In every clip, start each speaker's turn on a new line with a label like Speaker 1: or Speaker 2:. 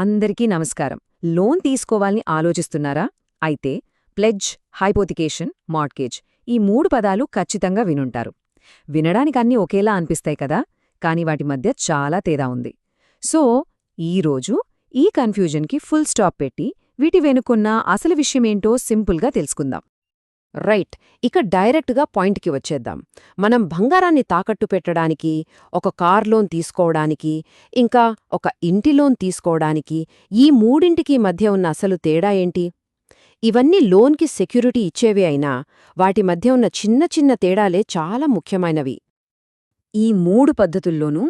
Speaker 1: అందరికీ నమస్కారం. లోన్ తీసుకోవాలని ఆలోచిస్తున్నారా? అయితే ప్లెడ్జ్, హైపోథికేషన్, మార్ట్గేజ్ ఈ 3 పదాలు ఖచ్చితంగా వినుంటారు. వినడానికన్నీ ఒకేలా అనిపిస్తాయి కదా, కాని వాటి మధ్య చాలా తేడా ఉంది. సో ఈరోజు ఈ కన్ఫ్యూజన్కి ఫుల్ స్టాప్ పెట్టి వీటి వెనుకున్న అసలు విషయమేంటో సింపుల్గా తెలుసుకుందాం.
Speaker 2: రైట్. ఇక డైరెక్ట్గా పాయింట్కి వచ్చేద్దాం. మనం బంగారాన్ని తాకట్టు పెట్టడానికి, ఒక కార్ లోన్ తీసుకోవడానికి, ఇంకా ఒక ఇంటి లోన్ తీసుకోవడానికి ఈ మూడింటికి మధ్య ఉన్న అసలు తేడా ఏంటి? ఇవన్నీ లోన్కి సెక్యూరిటీ ఇచ్చేవే అయినా వాటి మధ్య ఉన్న చిన్న చిన్న తేడాలే చాలా ముఖ్యమైనవి.
Speaker 1: ఈ 3 పద్ధతుల్లోనూ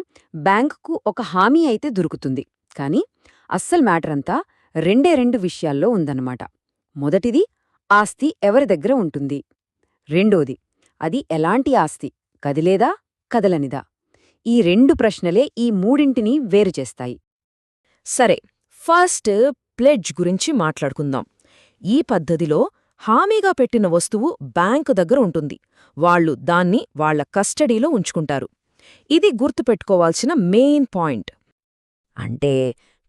Speaker 1: బ్యాంకుకు ఒక హామీ అయితే దొరుకుతుంది, కానీ అస్సలు మ్యాటరంతా రెండు విషయాల్లో ఉందన్నమాట. మొదటిది, ఆస్తి ఎవరి దగ్గర ఉంటుంది. రెండోది, అది ఎలాంటి ఆస్తి, కదిలేదా కదలనిదా. ఈ 2 ప్రశ్నలే ఈ మూడింటిని వేరుచేస్తాయి.
Speaker 3: సరే, ఫస్ట్ ప్లెడ్జ్ గురించి మాట్లాడుకుందాం. ఈ పద్ధతిలో హామీగా పెట్టిన వస్తువు బ్యాంకు దగ్గర ఉంటుంది. వాళ్లు దాన్ని వాళ్ల కస్టడీలో ఉంచుకుంటారు. ఇది గుర్తుపెట్టుకోవాల్సిన మెయిన్ పాయింట్.
Speaker 1: అంటే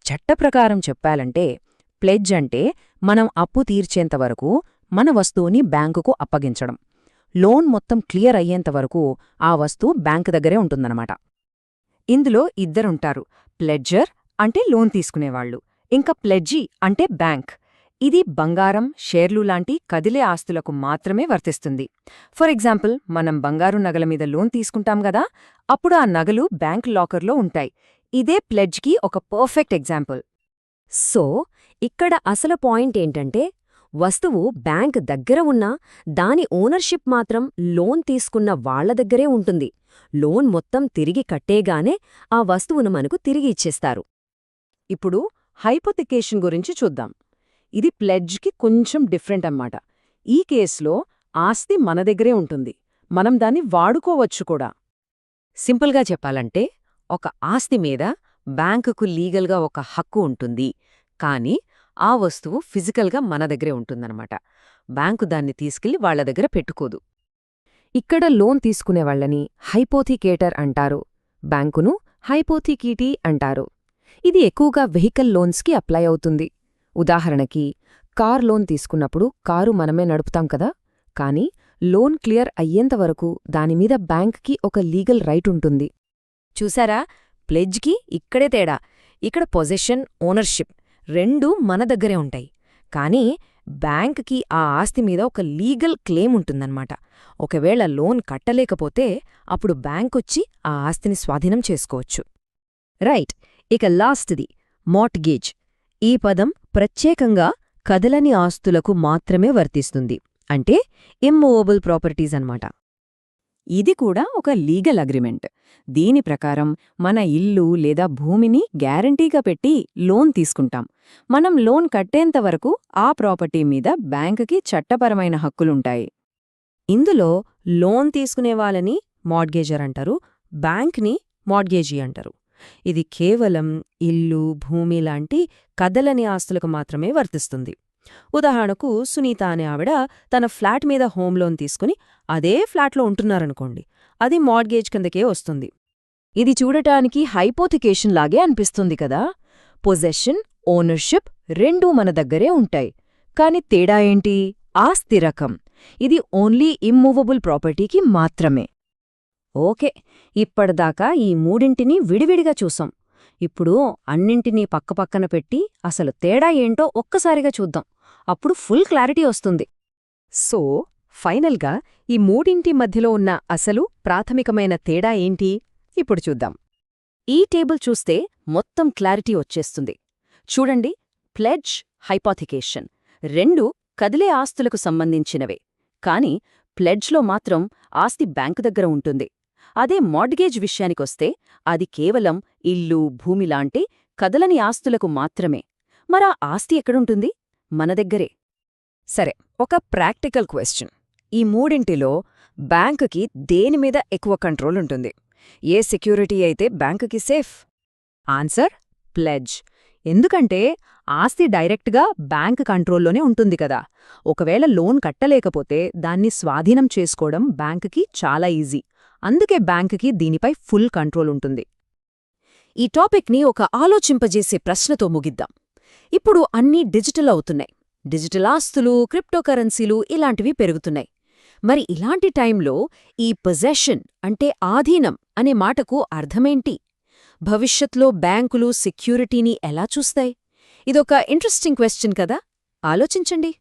Speaker 1: చట్టప్రకారం చెప్పాలంటే ప్లెడ్జ్ అంటే మనం అప్పు తీర్చేంతవరకు మన వస్తువుని బ్యాంకుకు అప్పగించడం. లోన్ మొత్తం క్లియర్ అయ్యేంతవరకు ఆ వస్తువు బ్యాంకు దగ్గరే ఉంటుందన్నమాట. ఇందులో ఇద్దరుంటారు, ప్లెడ్జర్ అంటే లోన్ తీసుకునేవాళ్లు, ఇంకా ప్లెడ్జీ అంటే బ్యాంక్. ఇది బంగారం, షేర్లు లాంటి కదిలే ఆస్తులకు మాత్రమే వర్తిస్తుంది. ఫర్ ఎగ్జాంపుల్, మనం బంగారు నగల మీద లోన్ తీసుకుంటాం గదా, అప్పుడు ఆ నగలు బ్యాంక్ లాకర్లో ఉంటాయి. ఇదే ప్లెడ్జ్కి ఒక పర్ఫెక్ట్ ఎగ్జాంపుల్.
Speaker 2: సో ఇక్కడ అసలు పాయింట్ ఏంటంటే, వస్తువు బ్యాంక్ దగ్గర ఉన్నా దాని ఓనర్షిప్ మాత్రం లోన్ తీసుకున్న వాళ్ల దగ్గరే ఉంటుంది. లోన్ మొత్తం తిరిగి కట్టేగానే ఆ వస్తువును మనకు తిరిగి ఇచ్చేస్తారు.
Speaker 1: ఇప్పుడు హైపోథికేషన్ గురించి చూద్దాం. ఇది ప్లెడ్జ్కి కొంచెం డిఫరెంట్ అన్నమాట. ఈ కేసులో ఆస్తి మన దగ్గరే ఉంటుంది, మనం దాన్ని వాడుకోవచ్చు కూడా. సింపుల్గా చెప్పాలంటే, ఒక ఆస్తి మీద బ్యాంకుకు లీగల్గా ఒక హక్కు ఉంటుంది, కానీ ఆ వస్తువు ఫిజికల్గా మన దగ్గరే ఉంటుందన్నమాట. బ్యాంకు దాన్ని తీసుకెళ్లి వాళ్ల దగ్గర పెట్టుకోదు. ఇక్కడ లోన్ తీసుకునేవాళ్లని హైపోథికేటర్ అంటారు, బ్యాంకును హైపోథికీటీ అంటారు. ఇది ఎక్కువగా వెహికల్ లోన్స్కి అప్లై అవుతుంది. ఉదాహరణకి, కార్ లోన్ తీసుకున్నప్పుడు కారు మనమే నడుపుతాం కదా, కానీ లోన్ క్లియర్ అయ్యేంతవరకు దానిమీద బ్యాంక్కి ఒక లీగల్ రైట్ ఉంటుంది. చూసారా, ప్లెడ్జ్కి ఇక్కడే తేడా. ఇక్కడ పొజెషన్, ఓనర్షిప్ రెండూ మన దగ్గరే ఉంటాయి, కానీ బ్యాంక్కి ఆ ఆస్తి మీద ఒక లీగల్ క్లెయిమ్ ఉంటుందన్నమాట. ఒకవేళ లోన్ కట్టలేకపోతే అప్పుడు బ్యాంకొచ్చి ఆ ఆస్తిని స్వాధీనం చేసుకోవచ్చు. రైట్. ఇక లాస్ట్ది, మార్ట్గేజ్. ఈ పదం ప్రత్యేకంగా కదలని ఆస్తులకు మాత్రమే వర్తిస్తుంది, అంటే ఇమ్మూవబుల్ ప్రాపర్టీస్ అన్నమాట. ఇది కూడా ఒక లీగల్ అగ్రిమెంట్. దీని ప్రకారం మన ఇల్లు లేదా భూమిని గ్యారంటీగా పెట్టి లోన్ తీసుకుంటాం. మనం లోన్ కట్టేంతవరకు ఆ ప్రాపర్టీ మీద బ్యాంకుకి చట్టపరమైన హక్కులుంటాయి. ఇందులో లోన్ తీసుకునేవాళ్ళని మార్ట్గేజర్ అంటారు, బ్యాంక్ని మార్ట్గేజీ అంటారు. ఇది కేవలం ఇల్లు, భూమి లాంటి కదలని ఆస్తులకు మాత్రమే వర్తిస్తుంది. ఉదాహరణకు, సునీత అనే ఆవిడ తన ఫ్లాట్ మీద హోమ్ లోన్ తీసుకుని అదే ఫ్లాట్లో ఉంటున్నారనుకోండి, అది మార్ట్గేజ్ కిందకే వస్తుంది. ఇది చూడటానికి హైపోథికేషన్ లాగే అనిపిస్తుంది కదా. పొజెషన్, ఓనర్షిప్ రెండూ మన దగ్గరే ఉంటాయి, కాని తేడా ఏంటి? ఆస్తి రకం. ఇది ఓన్లీ ఇమ్మూవబుల్ ప్రాపర్టీకి మాత్రమే. ఓకే, ఇప్పటిదాకా ఈ మూడింటిని విడివిడిగా చూసాం. ఇప్పుడు అన్నింటినీ పక్కపక్కన పెట్టి అసలు తేడా ఏంటో ఒక్కసారిగా చూద్దాం. అప్పుడు ఫుల్ క్లారిటీ వస్తుంది. సో ఫైనల్గా ఈ మూడింటి మధ్యలో ఉన్న అసలు ప్రాథమికమైన తేడా ఏంటి ఇప్పుడు చూద్దాం. ఈ టేబుల్ చూస్తే మొత్తం క్లారిటీ వచ్చేస్తుంది. చూడండి, ప్లెడ్జ్, హైపోథికేషన్ రెండూ కదిలే ఆస్తులకు సంబంధించినవే, కాని ప్లెడ్జ్లో మాత్రం ఆస్తి బ్యాంకు దగ్గర ఉంటుంది. అదే మార్ట్గేజ్ విషయానికొస్తే అది కేవలం ఇల్లు, భూమిలాంటి కదలని ఆస్తులకు మాత్రమే. మరా ఆస్తి ఎక్కడుంటుంది? మన దగ్గరే. సరే, ఒక ప్రాక్టికల్ క్వశ్చన్. ఈ మూడింటిలో బ్యాంకుకి దేనిమీద ఎక్కువ కంట్రోల్ ఉంటుంది? ఏ సెక్యూరిటీ అయితే బ్యాంకుకి సేఫ్? Answer pledge. ఎందుకంటే ఆస్తి డైరెక్ట్గా బ్యాంక్ కంట్రోల్లోనే ఉంటుంది కదా. ఒకవేళ లోన్ కట్టలేకపోతే దాన్ని స్వాధీనం చేసుకోవడం బ్యాంకుకి చాలా ఈజీ. అందుకే బ్యాంకుకి దీనిపై ఫుల్ కంట్రోల్ ఉంటుంది. ఈ టాపిక్ని ఒక ఆలోచింపజేసే ప్రశ్నతో ముగిద్దాం. ఇప్పుడు అన్నీ డిజిటల్ అవుతున్నాయి. డిజిటల్ ఆస్తులు, క్రిప్టోకరెన్సీలు ఇలాంటివి పెరుగుతున్నాయి. మరి ఇలాంటి టైంలో ఈ పొజెషన్ అంటే ఆధీనం అనే మాటకు అర్థమేంటి? భవిష్యత్లో బ్యాంకులు సెక్యూరిటీని ఎలా చూస్తాయి? ఇదొక ఇంట్రెస్టింగ్ క్వెశ్చన్ కదా, ఆలోచించండి.